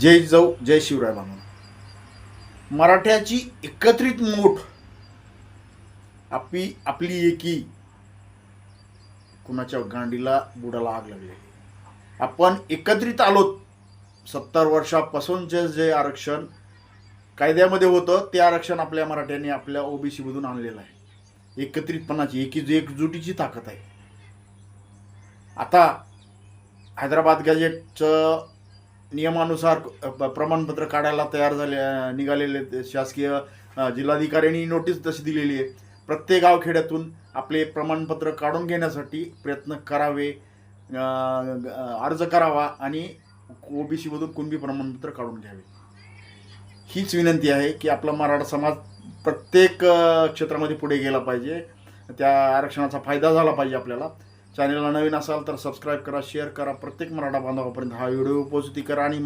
जय जाऊ जय शिवराय म्हणून मराठ्याची एकत्रित मोठ आपली एकी कुणाच्या गांडीला बुडाला आग लागलेली. आपण एकत्रित आलोत. 70 वर्षापासूनचे जे आरक्षण कायद्यामध्ये होतं ते आरक्षण आपल्या मराठ्यांनी आपल्या ओबीसी मधून आणलेलं आहे. एकत्रितपणाची एकजुटीची ताकद आहे. आता हैदराबाद गॅजेटचं नियमानुसार प्रमाणपत्र काढायला तयार झाले निघालेले शासकीय जिल्हाधिकाऱ्यांनी नोटीस तशी दिलेली आहे. प्रत्येक गावखेड्यातून आपले प्रमाणपत्र काढून घेण्यासाठी प्रयत्न करावे, अर्ज करावा आणि ओबीसी मधून कुणबी प्रमाणपत्र काढून घ्यावे. हीच विनंती आहे की आपला मराठा समाज प्रत्येक क्षेत्रामध्ये पुढे गेला पाहिजे. त्या आरक्षणाचा फायदा झाला पाहिजे. आपल्याला चॅनलला नवीन असाल तर सबस्क्राईब करा, शेअर करा, प्रत्येक मराठा बांधवापर्यंत हा व्हिडिओ पोहोचती करा आणि